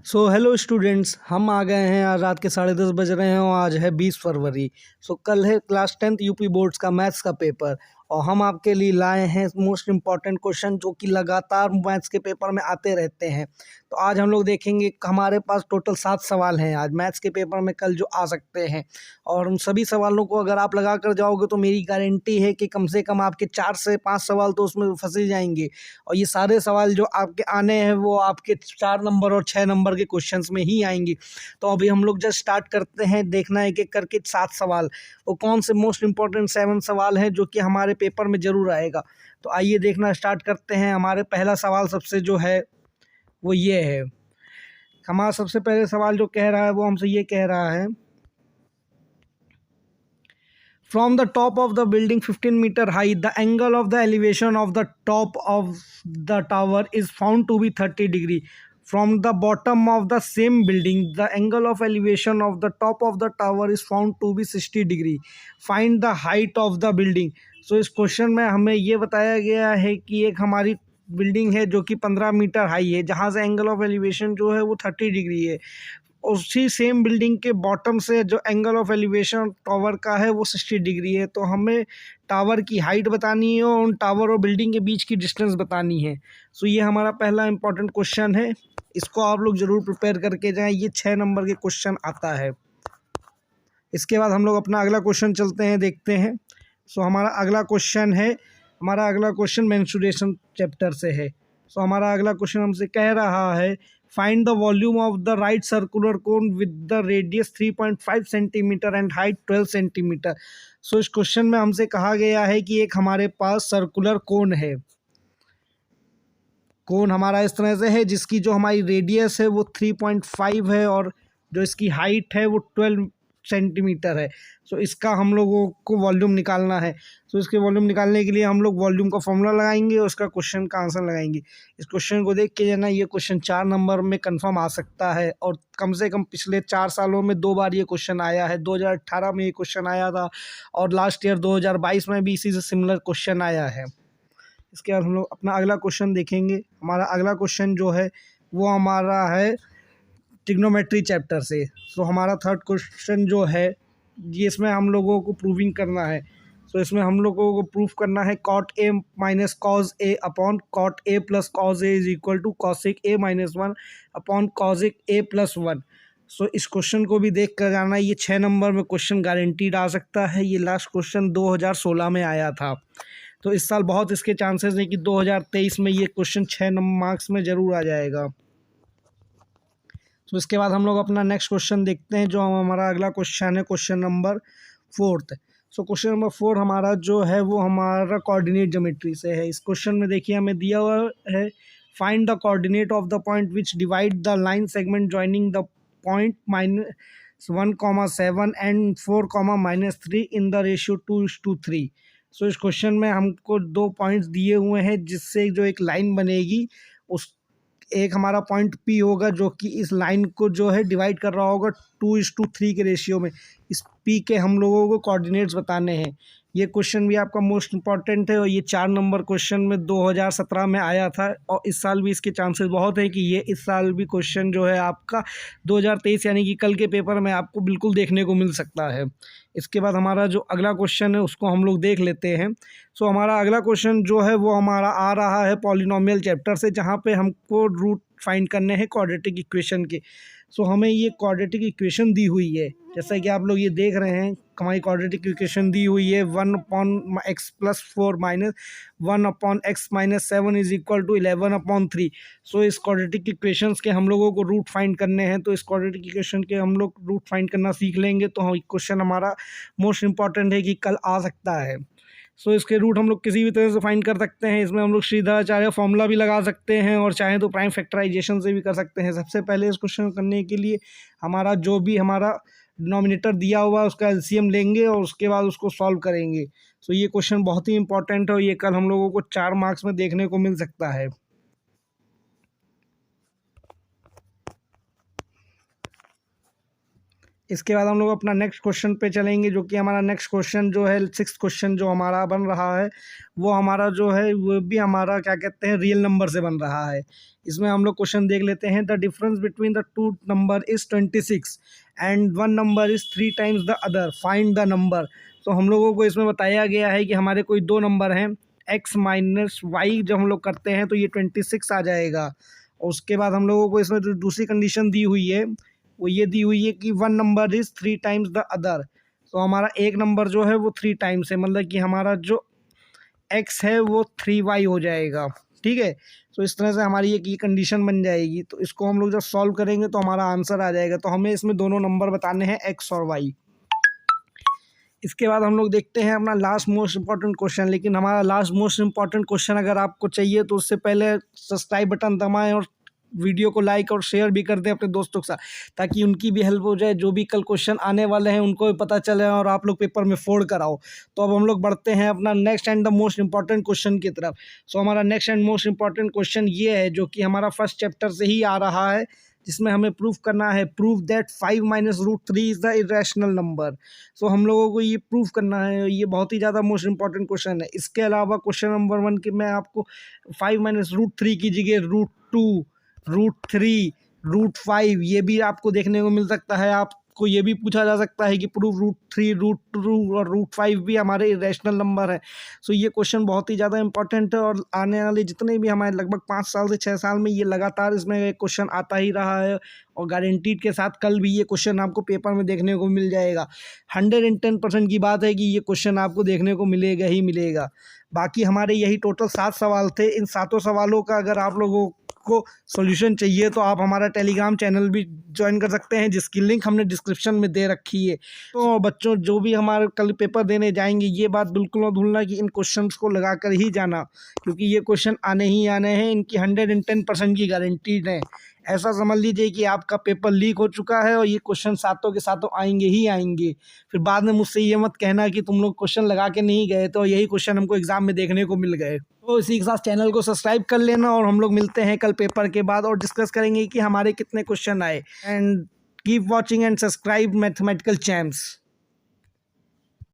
So hello students, हम आ गए हैं। आज रात के 10:30 बज रहे हैं और आज है 20 फरवरी। कल है क्लास 10th यूपी बोर्ड्स का मैथ्स का पेपर और हम आपके लिए लाए हैं मोस्ट इम्पॉर्टेंट क्वेश्चन जो कि लगातार मैथ्स के पेपर में आते रहते हैं। तो आज हम लोग देखेंगे, हमारे पास टोटल 7 सवाल हैं आज मैथ्स के पेपर में कल जो आ सकते हैं, और उन सभी सवालों को अगर आप लगा कर जाओगे तो मेरी गारंटी है कि कम से कम आपके 4 से 5 सवाल तो उसमें फंस ही जाएंगे। और ये सारे सवाल जो आपके आने हैं वो आपके 4 नंबर और 6 नंबर के क्वेश्चंस में ही आएंगे। तो अभी हम लोग जस्ट स्टार्ट करते हैं, देखना है एक एक करके 7 सवाल वो कौन से मोस्ट इंपॉर्टेंट 7 सवाल हैं जो कि हमारे पेपर में ज़रूर आएगा। तो आइए देखना स्टार्ट करते हैं। हमारे पहला सवाल सबसे जो है वो ये है। हमारा सबसे पहले सवाल जो कह रहा है वो हमसे ये कह रहा है, from the top of the building 15-meter high, the angle of the elevation of the top of the tower is found to be 30 degree. From the bottom of the same building, the angle of elevation of the top of the tower is found to be 60 degree. Find the height of the building. So इस question में हमें ये बताया गया है कि एक हमारी बिल्डिंग है जो कि 15 मीटर हाई है, जहाँ से एंगल ऑफ एलिवेशन जो है वो 30 डिग्री है। उसी सेम बिल्डिंग के बॉटम से जो एंगल ऑफ एलिवेशन टावर का है वो 60 डिग्री है। तो हमें टावर की हाइट बतानी है और उन टावर और बिल्डिंग के बीच की डिस्टेंस बतानी है। सो ये हमारा पहला इंपॉर्टेंट क्वेश्चन है, इसको आप लोग ज़रूर प्रिपेयर करके जाएं। ये 6 नंबर के क्वेश्चन आता है। इसके बाद हम लोग अपना अगला क्वेश्चन चलते हैं, देखते हैं। सो हमारा अगला क्वेश्चन मेंस्ट्रुएशन चैप्टर से है। सो हमारा अगला क्वेश्चन हमसे कह रहा है, find the volume of the right circular cone with the radius 3.5 centimetre and height 12 centimetre. So इस क्वेश्चन में हमसे कहा गया है कि एक हमारे पास सर्कुलर कोन है। कोन हमारा इस तरह से है जिसकी जो हमारी रेडियस है वो 3.5 है और जो इसकी हाइट है वो 12 सेंटीमीटर है। सो इसका हम लोगों को वॉल्यूम निकालना है। सो इसके वॉल्यूम निकालने के लिए हम लोग वॉल्यूम का फॉर्मूला लगाएंगे और उसका क्वेश्चन का आंसर लगाएंगे। इस क्वेश्चन को देख के जाना, ये क्वेश्चन 4 नंबर में कंफर्म आ सकता है और कम से कम पिछले 4 सालों में 2 बार ये क्वेश्चन आया है। 2018 में ये क्वेश्चन आया था और लास्ट ईयर 2022 में भी इसी से सिमिलर क्वेश्चन आया है। इसके बाद हम लोग अपना अगला क्वेश्चन देखेंगे। हमारा अगला क्वेश्चन जो है वो हमारा है ट्रिग्नोमेट्री चैप्टर से। सो हमारा थर्ड क्वेश्चन जो है ये इसमें हम लोगों को प्रूविंग करना है। सो इसमें हम लोगों को प्रूफ करना है cot a minus cos A upon cot a plus cos A is equal to cosec a minus 1 upon cosec a plus 1। So इस क्वेश्चन को भी देख कर जाना, ये 6 नंबर में क्वेश्चन गारंटीड आ सकता है। ये लास्ट क्वेश्चन 2016 में आया था, तो इस साल बहुत इसके चांसेस हैं कि 2023 में ये क्वेश्चन 6 मार्क्स में ज़रूर आ जाएगा। तो इसके बाद हम लोग अपना नेक्स्ट क्वेश्चन देखते हैं, जो हमारा अगला क्वेश्चन है question number 4। So question number 4 हमारा जो है वो हमारा कोऑर्डिनेट ज्योमेट्री से है। इस क्वेश्चन में देखिए हमें दिया हुआ है, find the coordinate of the point which divide the line segment joining the point -1,7 and 4,-3 in the ratio 2:3। सो इस क्वेश्चन में हमको 2 पॉइंट्स दिए हुए हैं जिससे जो एक लाइन बनेगी, उस एक हमारा पॉइंट P होगा जो कि इस लाइन को जो है डिवाइड कर रहा होगा 2:3 के रेशियो में। इस P के हम लोगों को कोऑर्डिनेट्स बताने हैं। ये क्वेश्चन भी आपका मोस्ट इंपॉर्टेंट है और ये 4 नंबर क्वेश्चन में 2017 में आया था और इस साल भी इसके चांसेस बहुत है कि ये इस साल भी क्वेश्चन जो है आपका 2023 यानी कि कल के पेपर में आपको बिल्कुल देखने को मिल सकता है। इसके बाद हमारा जो अगला क्वेश्चन है उसको हम लोग देख लेते हैं। सो हमारा अगला क्वेश्चन जो है वो हमारा आ रहा है पॉलिनोमियल चैप्टर से, जहाँ पे हमको रूट फाइंड करने हैं क्वाड्रेटिक इक्वेशन के। सो हमें ये क्वाड्रेटिक इक्वेशन दी हुई है, जैसा कि आप लोग ये देख रहे हैं हमारी क्वाड्रेटिक इक्वेशन दी हुई है 1/x+4 minus 1/x-7 is equal to 11/3। So इस क्वाड्रेटिक इक्वेशंस के हम लोगों को रूट फाइंड करने हैं। तो इस क्वाड्रेटिक इक्वेशन के हम लोग रूट फाइंड करना सीख लेंगे तो हम क्वेश्चन हमारा मोस्ट इंपॉर्टेंट है कि कल आ सकता है। सो इसके रूट हम लोग किसी भी तरह से फाइंड कर सकते हैं। इसमें हम लोग श्रीधराचार्य फॉर्मूला भी लगा सकते हैं और चाहें तो प्राइम फैक्टराइजेशन से भी कर सकते हैं। सबसे पहले इस क्वेश्चन को करने के लिए हमारा जो भी हमारा डिनोमिनेटर दिया हुआ है उसका एलसीएम लेंगे और उसके बाद उसको सॉल्व करेंगे। सो ये क्वेश्चन बहुत ही इंपॉर्टेंट है और ये कल हम लोगों को 4 मार्क्स में देखने को मिल सकता है। इसके बाद हम लोग अपना नेक्स्ट क्वेश्चन पे चलेंगे, जो कि हमारा नेक्स्ट क्वेश्चन जो है 6th क्वेश्चन जो हमारा बन रहा है वो हमारा जो है वो भी हमारा क्या कहते हैं रियल नंबर से बन रहा है। इसमें हम लोग क्वेश्चन देख लेते हैं। The difference between the two number is 26 and one number is 3 times the other, find the number. तो हम लोगों को इसमें बताया गया है कि हमारे कोई दो नंबर हैं x माइनस वाई, जब हम लोग करते हैं तो ये 26 आ जाएगा। और उसके बाद हम लोगों को इसमें जो दूसरी कंडीशन दी हुई है वो ये दी हुई है कि one number is 3 times the other. तो हमारा एक नंबर जो है वो 3 टाइम्स है, मतलब कि हमारा जो x है वो 3y हो जाएगा। ठीक है, तो इस तरह से हमारी एक ये कंडीशन बन जाएगी। तो इसको हम लोग जब सॉल्व करेंगे तो हमारा आंसर आ जाएगा। तो हमें इसमें दोनों नंबर बताने हैं x और y। इसके बाद हम लोग देखते हैं अपना लास्ट मोस्ट इंपॉर्टेंट क्वेश्चन। लेकिन हमारा लास्ट मोस्ट इंपॉर्टेंट क्वेश्चन अगर आपको चाहिए तो उससे पहले सब्सक्राइब बटन दबाएं और वीडियो को लाइक और शेयर भी कर दें अपने दोस्तों के साथ, ताकि उनकी भी हेल्प हो जाए। जो भी कल क्वेश्चन आने वाले हैं उनको भी पता चले और आप लोग पेपर में फोड़ कर आओ। तो अब हम लोग बढ़ते हैं अपना next and the most important question की तरफ। सो हमारा next and most important question ये है, जो कि हमारा फर्स्ट चैप्टर से ही आ रहा है, जिसमें हमें प्रूफ करना है proof that 5 minus root 3 is the irrational number. So हम लोगों को ये प्रूफ करना है। ये बहुत ही ज़्यादा मोस्ट इंपॉर्टेंट क्वेश्चन है। इसके अलावा क्वेश्चन नंबर 1 की मैं आपको 5 माइनस रूट 3 की जगह रूट 2, रूट 3, रूट 5 ये भी आपको देखने को मिल सकता है। आपको ये भी पूछा जा सकता है कि प्रूफ रूट 3, रूट 2 और रूट 5 भी हमारे इरेशनल नंबर है। सो ये क्वेश्चन बहुत ही ज़्यादा इंपॉर्टेंट है और आने वाले जितने भी हमारे लगभग 5 साल से 6 साल में ये लगातार इसमें एक क्वेश्चन आता ही रहा है। और गारंटीड के साथ कल भी ये क्वेश्चन आपको पेपर में देखने को मिल जाएगा। 110% की बात है कि ये क्वेश्चन आपको देखने को मिलेगा ही मिलेगा। बाकी हमारे यही टोटल 7 सवाल थे। इन 7 सवालों का अगर आप लोगों को सॉल्यूशन चाहिए तो आप हमारा टेलीग्राम चैनल भी ज्वाइन कर सकते हैं, जिसकी लिंक हमने डिस्क्रिप्शन में दे रखी है। तो बच्चों जो भी हमारे कल पेपर देने जाएंगे ये बात बिल्कुल न भूलना कि इन क्वेश्चंस को लगा कर ही जाना, क्योंकि ये क्वेश्चन आने ही आने हैं। इनकी 110% की गारंटीड है। ऐसा समझ लीजिए कि आपका पेपर लीक हो चुका है और ये क्वेश्चन सातों के सातों आएंगे ही आएंगे। फिर बाद में मुझसे ये मत कहना कि तुम लोग क्वेश्चन लगा के नहीं गए, तो यही क्वेश्चन हमको एग्जाम में देखने को मिल गए। तो इसी के साथ चैनल को सब्सक्राइब कर लेना और हम लोग मिलते हैं कल पेपर के बाद और डिस्कस करेंगे कि हमारे कितने क्वेश्चन आए। And keep watching and subscribe mathematical champs.